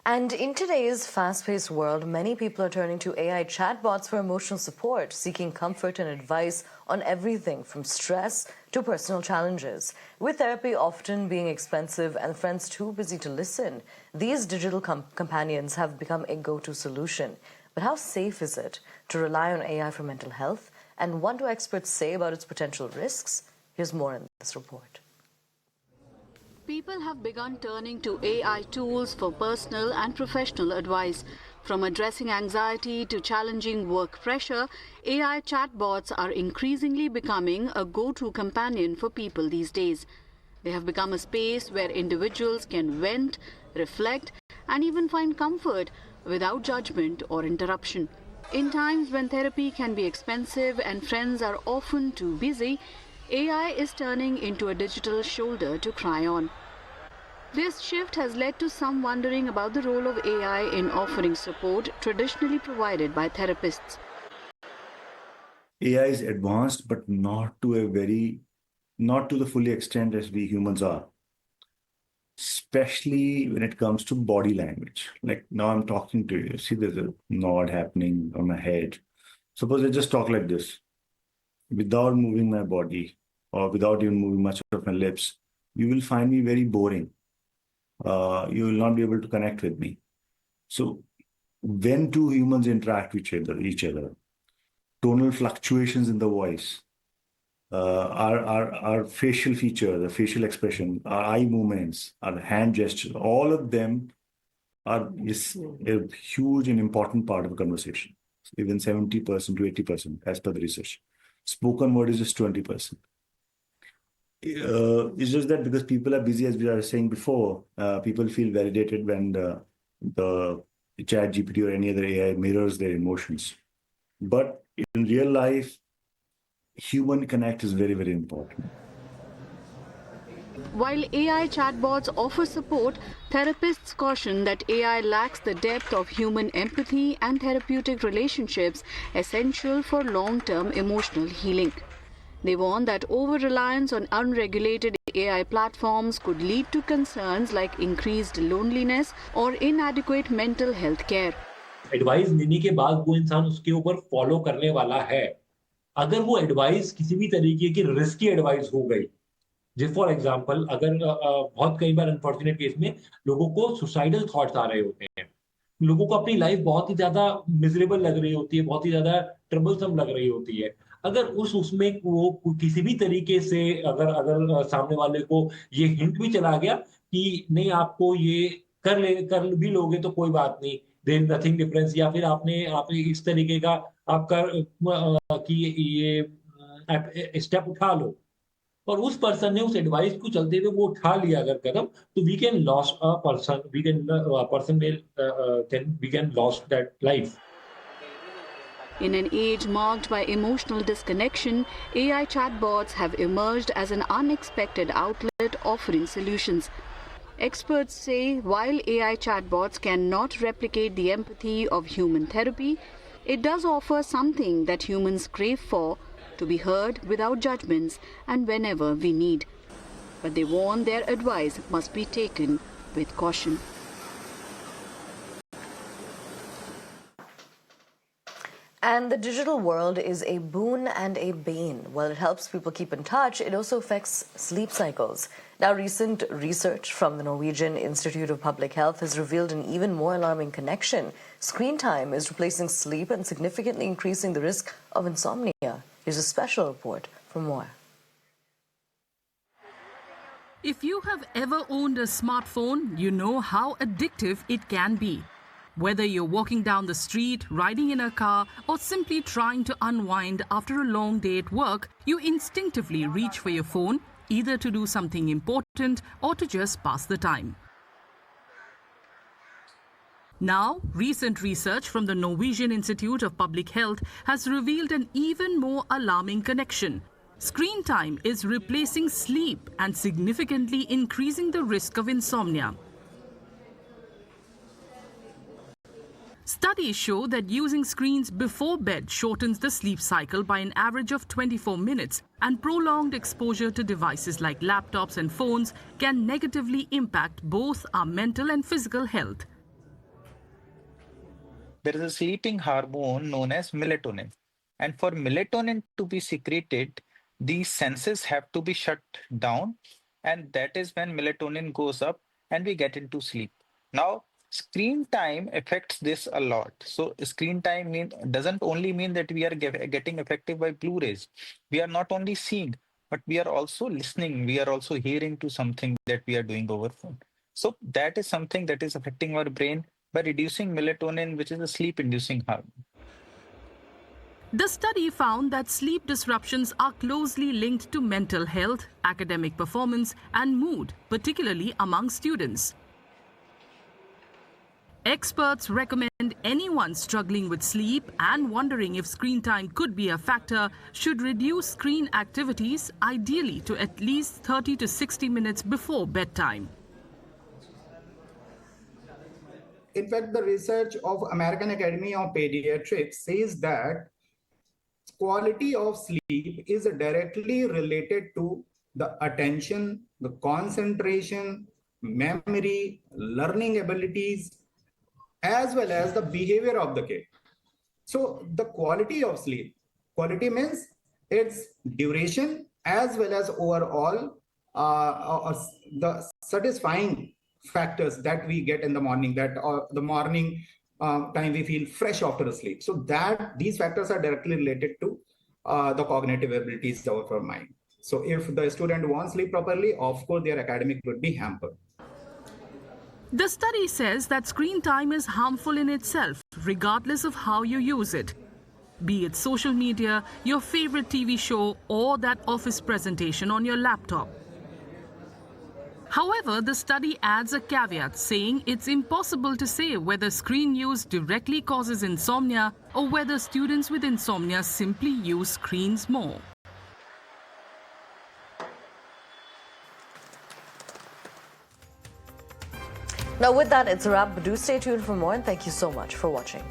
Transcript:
And in today's fast-paced world, many people are turning to AI chatbots for emotional support, seeking comfort and advice on everything from stress to personal challenges. With therapy often being expensive and friends too busy to listen, these digital companions have become a go-to solution. But how safe is it to rely on AI for mental health? And what do experts say about its potential risks? Here's more in this report. People have begun turning to AI tools for personal and professional advice. From addressing anxiety to challenging work pressure, AI chatbots are increasingly becoming a go-to companion for people these days. They have become a space where individuals can vent, reflect, and even find comfort without judgment or interruption. In times when therapy can be expensive and friends are often too busy, AI is turning into a digital shoulder to cry on. This shift has led to some wondering about the role of AI in offering support traditionally provided by therapists. AI is advanced, but not to the fully extent as we humans are, especially when it comes to body language. Like now I'm talking to you. See, there's a nod happening on my head. Suppose I just talk like this without moving my body or without even moving much of my lips. You will find me very boring. You will not be able to connect with me. So when two humans interact with each other, tonal fluctuations in the voice, our facial feature, the facial expression, our eye movements, our hand gestures, all of them is a huge and important part of a conversation. Even 70% to 80% as per the research. Spoken word is just 20%. It's just that because people are busy, as we were saying before, people feel validated when the chat GPT or any other AI mirrors their emotions. But in real life, human connect is very, very important. While AI chatbots offer support, therapists caution that AI lacks the depth of human empathy and therapeutic relationships essential for long-term emotional healing. They warn that over-reliance on unregulated AI platforms could lead to concerns like increased loneliness or inadequate mental health care. Advice लेने के बाद वो इंसान उसके ऊपर follow करने वाला है। अगर वो एडवाइस किसी भी तरीके की रिस्की एडवाइस हो गई, जैसे फॉर एग्जांपल अगर बहुत कई बार अनफॉर्चुनेट केस में लोगों को सुसाइडल थॉट्स आ रहे होते हैं, लोगों को अपनी लाइफ बहुत ही ज्यादा मिजरेबल लग रही होती है, बहुत ही ज्यादा ट्रबलसम लग रही होती है। अगर उसमें वो किसी भी तरीके से अगर सामने वाले को ये हिंट भी चला गया कि नहीं आपको ये कर भी लोगे तो कोई बात नहीं, देयर इज नथिंग डिफरेंस, या फिर आपने इस तरीके का आपका कि ये स्टेप उठा लो और उस पर्सन ने उस एडवाइस को चलते हुए वो उठा लिया अगर कदम, तो we can lose a person, we can lose that life. In an age marked by emotional disconnection, AI chatbots have emerged as an unexpected outlet offering solutions. Experts say while AI chatbots cannot replicate the empathy of human therapy, it does offer something that humans crave for: to be heard without judgments and whenever we need. But they warn their advice must be taken with caution. And the digital world is a boon and a bane. While it helps people keep in touch, it also affects sleep cycles. Now, recent research from the Norwegian Institute of Public Health has revealed an even more alarming connection. Screen time is replacing sleep and significantly increasing the risk of insomnia. Here's a special report for more. If you have ever owned a smartphone, you know how addictive it can be. Whether you're walking down the street, riding in a car, or simply trying to unwind after a long day at work, you instinctively reach for your phone, either to do something important or to just pass the time. Now, recent research from the Norwegian Institute of Public Health has revealed an even more alarming connection. Screen time is replacing sleep and significantly increasing the risk of insomnia. Studies show that using screens before bed shortens the sleep cycle by an average of 24 minutes, and prolonged exposure to devices like laptops and phones can negatively impact both our mental and physical health. there is a sleeping hormone known as melatonin. And for melatonin to be secreted, these senses have to be shut down. And that is when melatonin goes up and we get into sleep. Now, screen time affects this a lot. So, screen time doesn't only mean that we are getting affected by blue rays. We are not only seeing, but we are also listening. We are also hearing to something that we are doing over phone. So, that is something that is affecting our brain by reducing melatonin, which is a sleep inducing hormone. The study found that sleep disruptions are closely linked to mental health, academic performance, and mood, particularly among students. Experts recommend anyone struggling with sleep and wondering if screen time could be a factor should reduce screen activities, ideally to at least 30 to 60 minutes before bedtime. In fact, the research of American Academy of Pediatrics says that quality of sleep is directly related to the attention, the concentration, memory, learning abilities, as well as the behavior of the kid. So the quality of sleep, quality means its duration as well as overall the satisfying factors that we get in the morning, that the morning time we feel fresh after sleep. So that these factors are directly related to the cognitive abilities of our mind. So if the student won't sleep properly, of course their academic would be hampered. The study says that screen time is harmful in itself, regardless of how you use it. Be it social media, your favorite TV show, or that office presentation on your laptop. However, the study adds a caveat saying it's impossible to say whether screen use directly causes insomnia or whether students with insomnia simply use screens more. Now with that, it's a wrap, but do stay tuned for more, and thank you so much for watching.